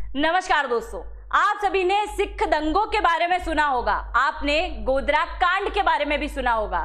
नमस्कार दोस्तों, आप सभी ने सिख दंगों के बारे में सुना होगा, आपने गोधरा कांड के बारे में भी सुना होगा।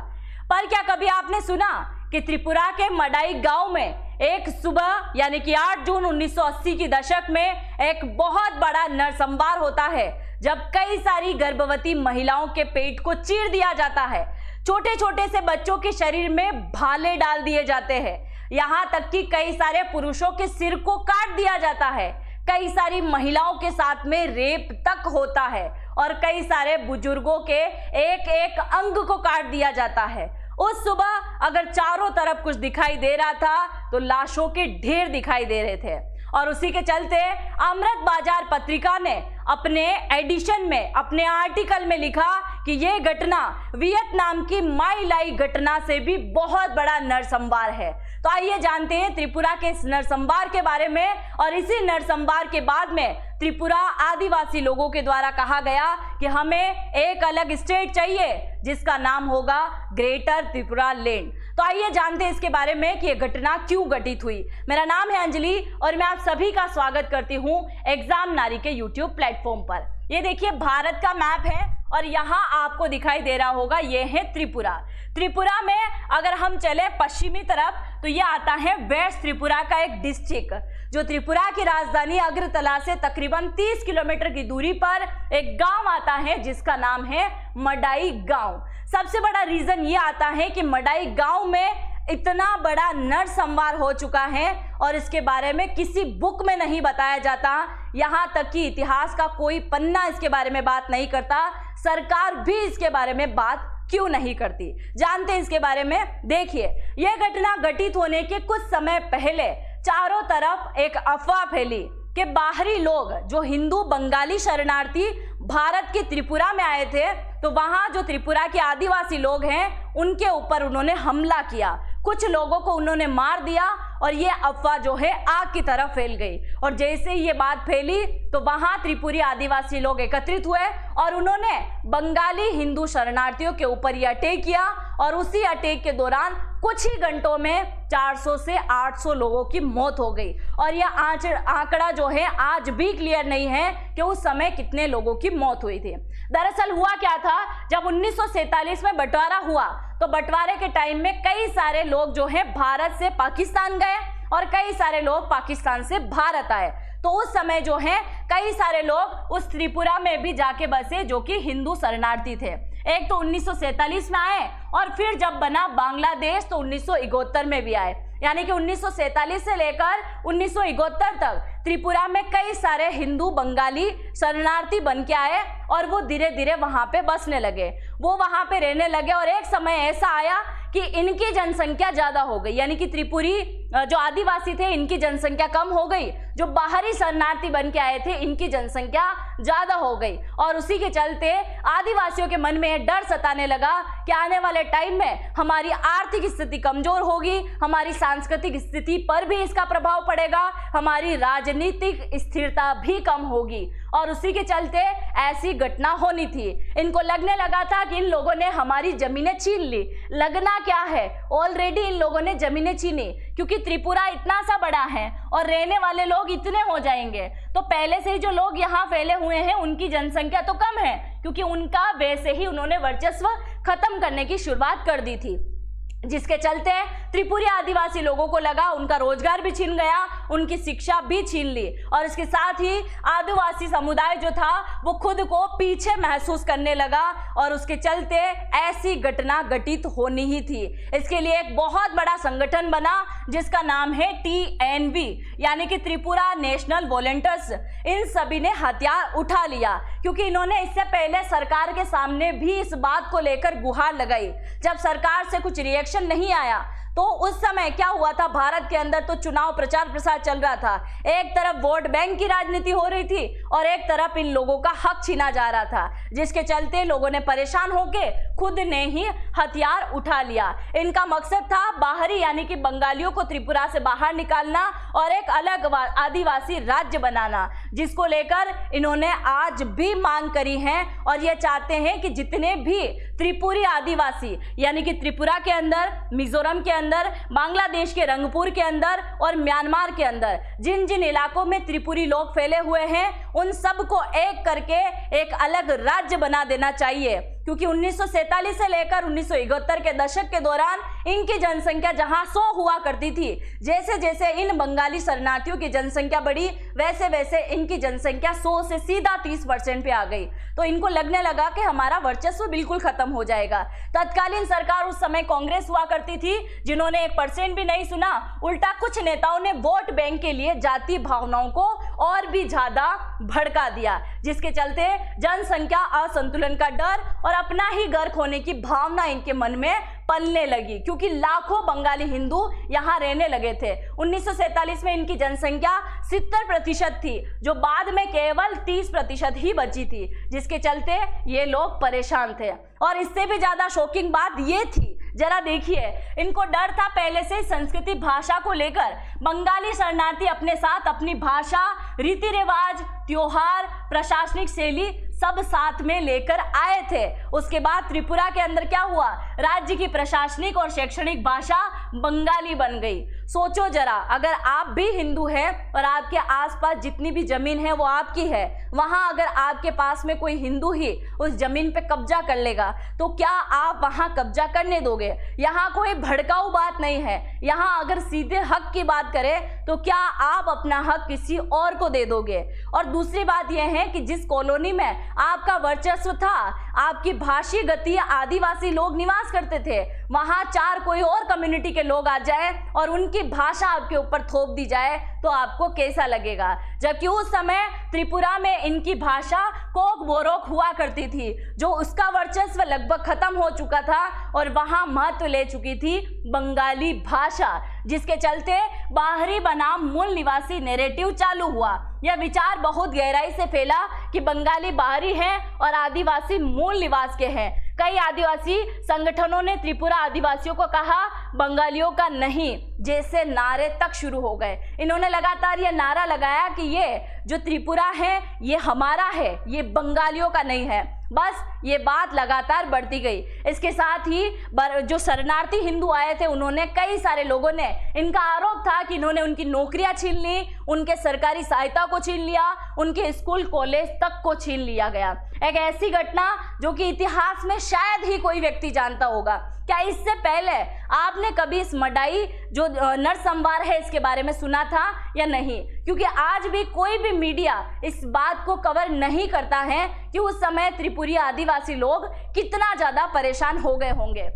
पर क्या कभी आपने सुना कि त्रिपुरा के मडाई गांव में एक सुबह यानी कि 8 जून 1980 की दशक में एक बहुत बड़ा नरसंहार होता है, जब कई सारी गर्भवती महिलाओं के पेट को चीर दिया जाता है, छोटे छोटे से बच्चों के शरीर में भाले डाल दिए जाते हैं, यहाँ तक कि कई सारे पुरुषों के सिर को काट दिया जाता है, कई सारी महिलाओं के साथ में रेप तक होता है और कई सारे बुजुर्गों के एक एक अंग को काट दिया जाता है। उस सुबह अगर चारों तरफ कुछ दिखाई दे रहा था तो लाशों के ढेर दिखाई दे रहे थे और उसी के चलते अमृत बाजार पत्रिका ने अपने एडिशन में अपने आर्टिकल में लिखा कि यह घटना वियतनाम की माई लाई घटना से भी बहुत बड़ा नरसंहार है। तो आइए जानते हैं त्रिपुरा के इस नरसंहार के बारे में। और इसी नरसंहार के बाद में त्रिपुरा आदिवासी लोगों के द्वारा कहा गया कि हमें एक अलग स्टेट चाहिए जिसका नाम होगा ग्रेटर त्रिपुरा लैंड। तो आइए जानते हैं इसके बारे में कि यह घटना क्यों घटित हुई। मेरा नाम है अंजलि और मैं आप सभी का स्वागत करती हूं एग्जाम नारी के यूट्यूब प्लेटफॉर्म पर। ये देखिए भारत का मैप है और यहाँ आपको दिखाई दे रहा होगा ये है त्रिपुरा। त्रिपुरा में अगर हम चले पश्चिमी तरफ तो ये आता है वेस्ट त्रिपुरा का एक डिस्ट्रिक्ट, जो त्रिपुरा की राजधानी अगरतला से तकरीबन 30 किलोमीटर की दूरी पर एक गांव आता है जिसका नाम है मडाई गांव। सबसे बड़ा रीजन ये आता है कि मडाई गांव में इतना बड़ा नरसंहार हो चुका है और इसके बारे में किसी बुक में नहीं बताया जाता, यहाँ तक कि इतिहास का कोई पन्ना इसके बारे में बात नहीं करता। सरकार भी इसके बारे में बात क्यों नहीं करती, जानते हैं इसके बारे में। देखिए, यह घटना घटित होने के कुछ समय पहले चारों तरफ एक अफवाह फैली कि बाहरी लोग जो हिंदू बंगाली शरणार्थी भारत के त्रिपुरा में आए थे, तो वहां जो त्रिपुरा के आदिवासी लोग हैं उनके ऊपर उन्होंने हमला किया, कुछ लोगों को उन्होंने मार दिया और ये अफवाह जो है आग की तरह फैल गई। और जैसे ही ये बात फैली तो वहां त्रिपुरी आदिवासी लोग एकत्रित हुए और उन्होंने बंगाली हिंदू शरणार्थियों के ऊपर ये अटैक किया और उसी अटैक के दौरान कुछ ही घंटों में 400 से 800 लोगों की मौत हो गई। और यह आंकड़ा जो है आज भी क्लियर नहीं है कि उस समय कितने लोगों की मौत हुई थी। दरअसल हुआ क्या था, जब 1947 में बंटवारा हुआ तो बंटवारे के टाइम में कई सारे लोग जो है भारत से पाकिस्तान गए और कई सारे लोग पाकिस्तान से भारत आए। तो उस समय जो है कई सारे लोग उस त्रिपुरा में भी जाके बसे जो कि हिंदू शरणार्थी थे। एक तो 1947 में आए और फिर जब बना बांग्लादेश तो 1971 में भी आए, यानी कि 1947 से लेकर 1971 तक त्रिपुरा में कई सारे हिंदू बंगाली शरणार्थी बन के आए और वो धीरे धीरे वहां पे बसने लगे, वो वहां पे रहने लगे। और एक समय ऐसा आया कि इनकी जनसंख्या ज्यादा हो गई, यानी कि त्रिपुरी जो आदिवासी थे इनकी जनसंख्या कम हो गई, जो बाहरी शरणार्थी बन के आए थे इनकी जनसंख्या ज्यादा हो गई। और उसी के चलते आदिवासियों के मन में डर सताने लगा कि आने वाले टाइम में हमारी आर्थिक स्थिति कमजोर होगी, हमारी सांस्कृतिक स्थिति पर भी इसका प्रभाव पड़ेगा, हमारी राजनीतिक स्थिरता भी कम होगी। और उसी के चलते ऐसी घटना होनी थी। इनको लगने लगा था कि इन लोगों ने हमारी जमीनें छीन ली। लगना क्या है, ऑलरेडी इन लोगों ने जमीनें छीनी, क्योंकि त्रिपुरा इतना सा बड़ा है और रहने वाले लोग इतने हो जाएंगे, तो पहले से ही जो लोग यहाँ फैले हुए हैं उनकी जनसंख्या तो कम है, क्योंकि उनका वैसे ही उन्होंने वर्चस्व खत्म करने की शुरुआत कर दी थी। जिसके चलते त्रिपुरी आदिवासी लोगों को लगा उनका रोजगार भी छीन गया, उनकी शिक्षा भी छीन ली और इसके साथ ही आदिवासी समुदाय जो था वो खुद को पीछे महसूस करने लगा और उसके चलते ऐसी घटना घटित होनी ही थी। इसके लिए एक बहुत बड़ा संगठन बना जिसका नाम है TNV, यानी कि त्रिपुरा नेशनल वॉलंटियर्स। इन सभी ने हथियार उठा लिया क्योंकि इन्होंने इससे पहले सरकार के सामने भी इस बात को लेकर गुहार लगाई। जब सरकार से कुछ रिएक्शन नहीं आया तो उस समय क्या हुआ था, भारत के अंदर तो चुनाव प्रचार प्रसार चल रहा था, एक तरफ वोट बैंक की राजनीति हो रही थी और एक तरफ इन लोगों का हक छीना जा रहा था, जिसके चलते लोगों ने परेशान होकर खुद ने ही हथियार उठा लिया। इनका मकसद था बाहरी यानी कि बंगालियों को त्रिपुरा से बाहर निकालना और एक अलग आदिवासी राज्य बनाना, जिसको लेकर इन्होंने आज भी मांग करी है और ये चाहते हैं कि जितने भी त्रिपुरी आदिवासी यानी कि त्रिपुरा के अंदर, मिजोरम के अंदर, बांग्लादेश के रंगपुर के अंदर और म्यांमार के अंदर जिन जिन इलाकों में त्रिपुरी लोग फैले हुए हैं उन सबको एक करके एक अलग राज्य बना देना चाहिए, क्योंकि 1947 से लेकर 1971 के दशक के दौरान इनकी जनसंख्या जहां 100 हुआ करती थी, जैसे जैसे इन बंगाली शरणार्थियों की जनसंख्या बढ़ी वैसे वैसे इनकी जनसंख्या 100 से सीधा 30% पे आ गई। तो इनको लगने लगा कि हमारा वर्चस्व बिल्कुल खत्म हो जाएगा। तत्कालीन सरकार उस समय कांग्रेस हुआ करती थी, जिन्होंने 1% भी नहीं सुना, उल्टा कुछ नेताओं ने वोट बैंक के लिए जाति भावनाओं को और भी ज्यादा भड़का दिया, जिसके चलते जनसंख्या असंतुलन का डर और अपना ही घर खोने की भावना इनके मन में पलने लगी, क्योंकि लाखों बंगाली हिंदू यहां रहने लगे थे। 1947 में इनकी जनसंख्या 70% थी, जो बाद में केवल 30% ही बची थी, जिसके चलते ये लोग परेशान थे। और इससे भी ज्यादा शॉकिंग बात ये थी, जरा देखिए, इनको डर था पहले से संस्कृति भाषा को लेकर। बंगाली शरणार्थी अपने साथ अपनी भाषा, रीति रिवाज, त्योहार, प्रशासनिक शैली सब साथ में लेकर आए थे। उसके बाद त्रिपुरा के अंदर क्या हुआ, राज्य की प्रशासनिक और शैक्षणिक भाषा बंगाली बन गई। सोचो जरा, अगर आप भी हिंदू हैं और आपके आसपास जितनी भी जमीन है वो आपकी है, वहां अगर आपके पास में कोई हिंदू ही उस जमीन पे कब्जा कर लेगा तो क्या आप वहां कब्जा करने दोगे? यहाँ कोई भड़काऊ बात नहीं है, यहाँ अगर सीधे हक की बात करें तो क्या आप अपना हक किसी और को दे दोगे? और दूसरी बात यह है कि जिस कॉलोनी में आपका वर्चस्व था, आपकी भाषी गति आदिवासी लोग निवास करते थे, वहां 4 कोई और कम्युनिटी के लोग आ जाए और उनकी भाषा आपके ऊपर थोप दी जाए तो आपको कैसा लगेगा? जबकि उस समय त्रिपुरा में इनकी भाषा कोक बोरोक हुआ करती थी, जो उसका वर्चस्व लगभग खत्म हो चुका था और वहां महत्व ले चुकी थी बंगाली भाषा, जिसके चलते बाहरी बनाम मूल निवासी नैरेटिव चालू हुआ। यह विचार बहुत गहराई से फैला कि बंगाली बाहरी हैं और आदिवासी मूल निवास के हैं। कई आदिवासी संगठनों ने त्रिपुरा आदिवासियों को कहा बंगालियों का नहीं जैसे नारे तक शुरू हो गए। इन्होंने लगातार यह नारा लगाया कि ये जो त्रिपुरा है ये हमारा है, ये बंगालियों का नहीं है। बस ये बात लगातार बढ़ती गई। इसके साथ ही जो शरणार्थी हिंदू आए थे, उन्होंने, कई सारे लोगों ने, इनका आरोप था कि इन्होंने उनकी नौकरियां छीन ली, उनके सरकारी सहायता को छीन लिया, उनके स्कूल कॉलेज तक को छीन लिया गया। एक ऐसी घटना जो कि इतिहास में शायद ही कोई व्यक्ति जानता होगा। क्या इससे पहले आपने कभी इस मडाई जो नरसंहार है इसके बारे में सुना था या नहीं? क्योंकि आज भी कोई भी मीडिया इस बात को कवर नहीं करता है कि उस समय त्रिपुरी आदिवासी लोग कितना ज्यादा परेशान हो गए होंगे,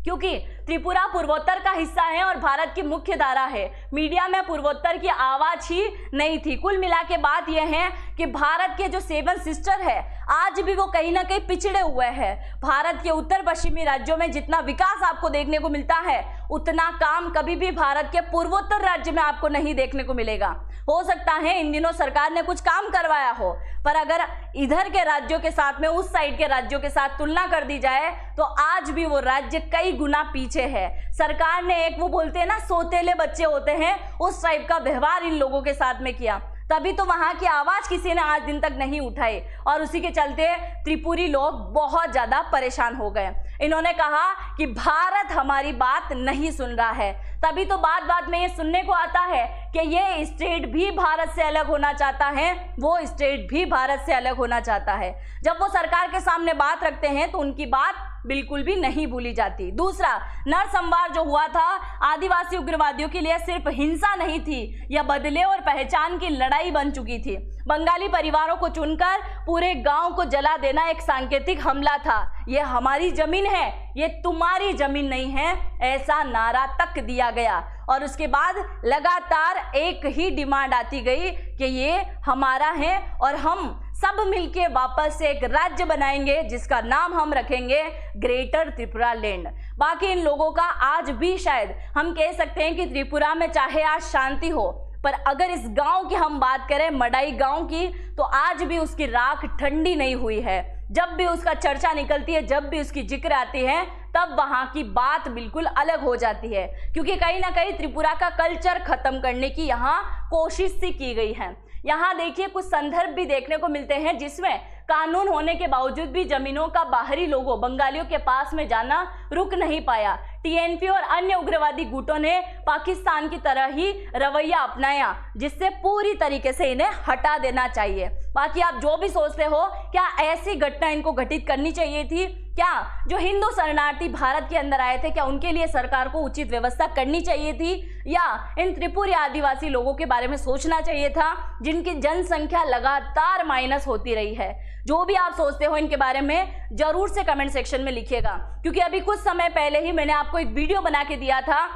क्योंकि त्रिपुरा पूर्वोत्तर का हिस्सा है और भारत की मुख्य धारा है। मीडिया में पूर्वोत्तर की आवाज ही नहीं थी। कुल मिला के बात यह है कि भारत के जो 7 सिस्टर है आज भी वो कहीं ना कहीं पिछड़े हुए हैं। भारत के उत्तर पश्चिमी राज्यों में जितना विकास आपको देखने को मिलता है उतना काम कभी भी भारत के पूर्वोत्तर राज्य में आपको नहीं देखने को मिलेगा। हो सकता है इन दिनों सरकार ने कुछ काम करवाया हो, पर अगर इधर के राज्यों के साथ में उस साइड के राज्यों के साथ तुलना कर दी जाए तो आज भी वो राज्य कई गुना पीछे है। सरकार ने एक, वो बोलते हैं ना, सोतेले बच्चे होते हैं, उस टाइप का व्यवहार इन लोगों के साथ में किया, तभी तो वहां की आवाज किसी ने आज दिन तक नहीं उठाई और उसी के चलते त्रिपुरी लोग बहुत ज्यादा परेशान हो गए। इन्होंने कहा कि भारत हमारी बात नहीं सुन रहा है। तभी तो बात बात में ये सुनने को आता है कि ये स्टेट भी भारत से अलग होना चाहता है, वो स्टेट भी भारत से अलग होना चाहता है। जब वो सरकार के सामने बात रखते हैं तो उनकी बात बिल्कुल भी नहीं भूली जाती। दूसरा, नरसंहार जो हुआ था आदिवासी उग्रवादियों के लिए सिर्फ हिंसा नहीं थी, यह बदले और पहचान की लड़ाई बन चुकी थी। बंगाली परिवारों को चुनकर पूरे गांव को जला देना एक सांकेतिक हमला था। यह हमारी जमीन है, ये तुम्हारी जमीन नहीं है, ऐसा नारा तक दिया गया। और उसके बाद लगातार एक ही डिमांड आती गई कि ये हमारा है और हम सब मिलके वापस से एक राज्य बनाएंगे जिसका नाम हम रखेंगे ग्रेटर त्रिपुरा लैंड। बाकी इन लोगों का आज भी शायद हम कह सकते हैं कि त्रिपुरा में चाहे आज शांति हो, पर अगर इस गांव की हम बात करें, मडाई गांव की, तो आज भी उसकी राख ठंडी नहीं हुई है। जब भी उसका चर्चा निकलती है, जब भी उसकी जिक्र आती है, तब वहां की बात बिल्कुल अलग हो जाती है, क्योंकि कहीं ना कहीं त्रिपुरा का कल्चर खत्म करने की यहाँ कोशिश सी की गई है। यहाँ देखिए कुछ संदर्भ भी देखने को मिलते हैं जिसमें कानून होने के बावजूद भी जमीनों का बाहरी लोगों बंगालियों के पास में जाना रुक नहीं पाया। टीएनपी और अन्य उग्रवादी गुटों ने पाकिस्तान की तरह ही रवैया अपनाया, जिससे पूरी तरीके से इन्हें हटा देना चाहिए। बाकी आप जो भी सोचते हो, क्या ऐसी घटना इनको घटित करनी चाहिए थी? क्या जो हिंदू शरणार्थी भारत के अंदर आए थे, क्या उनके लिए सरकार को उचित व्यवस्था करनी चाहिए थी, या इन त्रिपुरी आदिवासी लोगों के बारे में सोचना चाहिए था जिनकी जनसंख्या लगातार माइनस होती रही है? जो भी आप सोचते हो इनके बारे में जरूर से कमेंट सेक्शन में लिखिएगा, क्योंकि अभी कुछ समय पहले ही मैंने आपको एक वीडियो बना के दिया था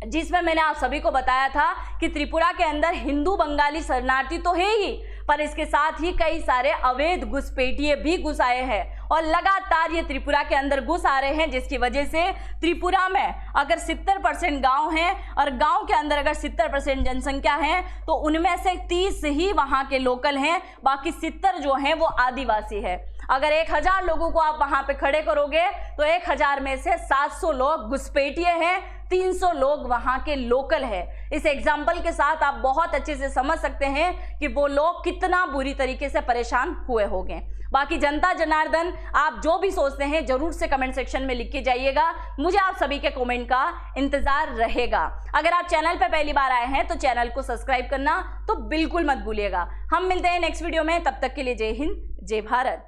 जिसमें मैंने आप सभी को बताया था कि त्रिपुरा के अंदर हिंदू बंगाली शरणार्थी तो है ही, पर इसके साथ ही कई सारे अवैध घुसपैठिए भी घुस आए हैं और लगातार ये त्रिपुरा के अंदर घुस आ रहे हैं, जिसकी वजह से त्रिपुरा में अगर 70% गांव हैं और गांव के अंदर अगर 70% जनसंख्या है तो उनमें से 30 ही वहां के लोकल हैं, बाकी 70 जो हैं वो आदिवासी है। अगर 1000 लोगों को आप वहां पे खड़े करोगे तो 1000 में से 700 लोग घुसपैठिए हैं, 300 लोग वहां के लोकल है। इस एग्जाम्पल के साथ आप बहुत अच्छे से समझ सकते हैं कि वो लोग कितना बुरी तरीके से परेशान हुए होंगे। बाकी जनता जनार्दन, आप जो भी सोचते हैं जरूर से कमेंट सेक्शन में लिख के जाइएगा, मुझे आप सभी के कमेंट का इंतजार रहेगा। अगर आप चैनल पर पहली बार आए हैं तो चैनल को सब्सक्राइब करना तो बिल्कुल मत भूलिएगा। हम मिलते हैं नेक्स्ट वीडियो में, तब तक के लिए जय हिंद, जय भारत।